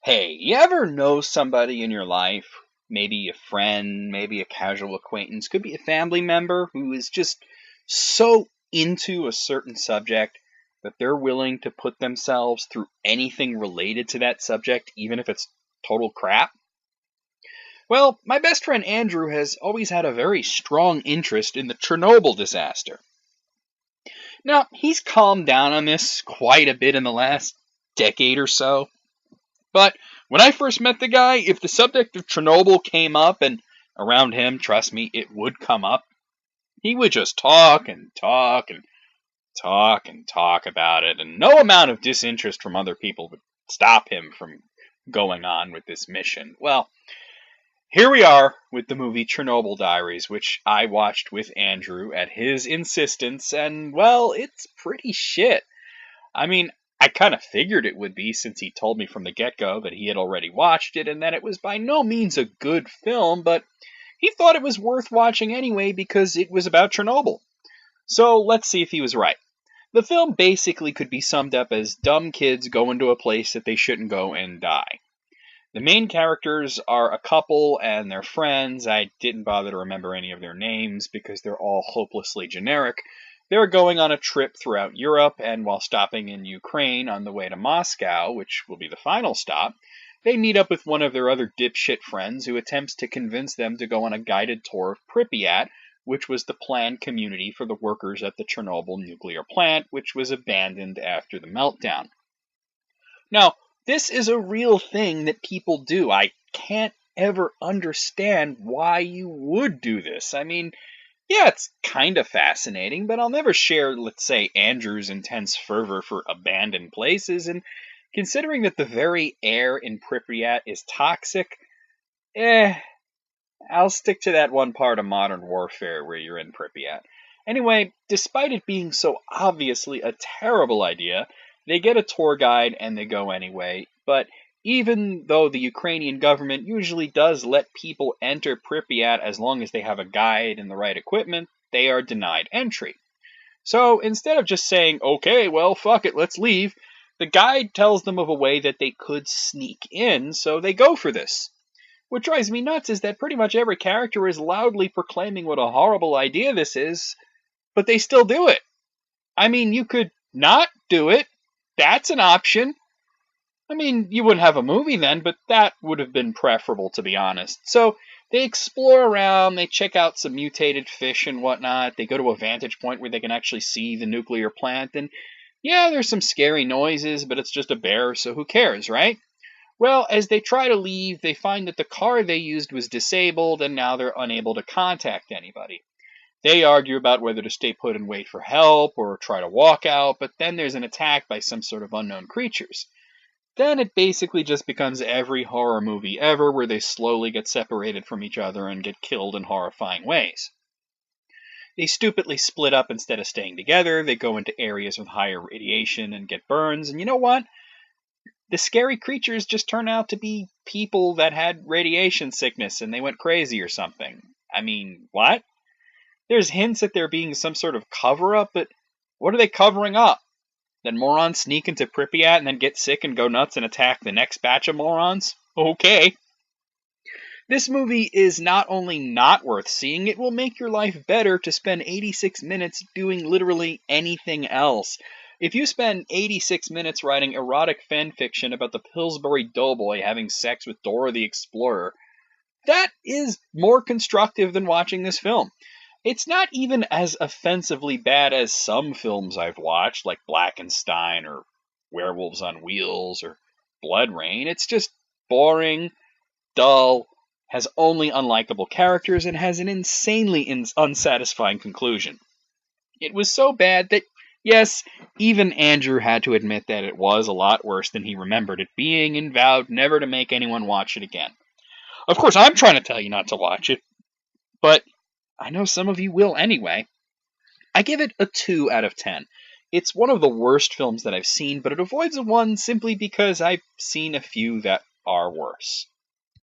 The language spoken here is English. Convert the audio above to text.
Hey, you ever know somebody in your life, maybe a friend, maybe a casual acquaintance, could be a family member who is just so into a certain subject that they're willing to put themselves through anything related to that subject, even if it's total crap? Well, my best friend Andrew has always had a very strong interest in the Chernobyl disaster. Now, he's calmed down on this quite a bit in the last decade or so. But when I first met the guy, if the subject of Chernobyl came up, and around him, trust me, it would come up, he would just talk and talk and talk and talk about it, and no amount of disinterest from other people would stop him from going on with this mission. Well, here we are with the movie Chernobyl Diaries, which I watched with Andrew at his insistence, and, well, it's pretty shit. I mean, I kind of figured it would be since he told me from the get-go that he had already watched it and that it was by no means a good film, but he thought it was worth watching anyway because it was about Chernobyl. So let's see if he was right. The film basically could be summed up as dumb kids go into a place that they shouldn't go and die. The main characters are a couple and their friends. I didn't bother to remember any of their names because they're all hopelessly generic. They're going on a trip throughout Europe, and while stopping in Ukraine on the way to Moscow, which will be the final stop, they meet up with one of their other dipshit friends who attempts to convince them to go on a guided tour of Pripyat, which was the planned community for the workers at the Chernobyl nuclear plant, which was abandoned after the meltdown. Now, this is a real thing that people do. I can't ever understand why you would do this. I mean, yeah, it's kind of fascinating, but I'll never share, let's say, Andrew's intense fervor for abandoned places, and considering that the very air in Pripyat is toxic, I'll stick to that one part of Modern Warfare where you're in Pripyat. Anyway, despite it being so obviously a terrible idea, they get a tour guide and they go anyway, but even though the Ukrainian government usually does let people enter Pripyat as long as they have a guide and the right equipment, they are denied entry. So instead of just saying, okay, well, fuck it, let's leave, the guide tells them of a way that they could sneak in, so they go for this. What drives me nuts is that pretty much every character is loudly proclaiming what a horrible idea this is, but they still do it. I mean, you could not do it. That's an option. I mean, you wouldn't have a movie then, but that would have been preferable, to be honest. So they explore around, they check out some mutated fish and whatnot, they go to a vantage point where they can actually see the nuclear plant, and yeah, there's some scary noises, but it's just a bear, so who cares, right? Well, as they try to leave, they find that the car they used was disabled, and now they're unable to contact anybody. They argue about whether to stay put and wait for help or try to walk out, but then there's an attack by some sort of unknown creatures. Then it basically just becomes every horror movie ever where they slowly get separated from each other and get killed in horrifying ways. They stupidly split up instead of staying together, they go into areas with higher radiation and get burns, and you know what? The scary creatures just turn out to be people that had radiation sickness and they went crazy or something. I mean, what? There's hints that there being some sort of cover-up, but what are they covering up? That morons sneak into Pripyat and then get sick and go nuts and attack the next batch of morons? Okay. This movie is not only not worth seeing, it will make your life better to spend 86 minutes doing literally anything else. If you spend 86 minutes writing erotic fanfiction about the Pillsbury Doughboy having sex with Dora the Explorer, that is more constructive than watching this film. It's not even as offensively bad as some films I've watched, like Blackenstein or Werewolves on Wheels or Blood Rain. It's just boring, dull, has only unlikable characters, and has an insanely unsatisfying conclusion. It was so bad that, yes, even Andrew had to admit that it was a lot worse than he remembered it being and vowed never to make anyone watch it again. Of course, I'm trying to tell you not to watch it, but I know some of you will anyway. I give it a 2 out of 10. It's one of the worst films that I've seen, but it avoids a 1 simply because I've seen a few that are worse.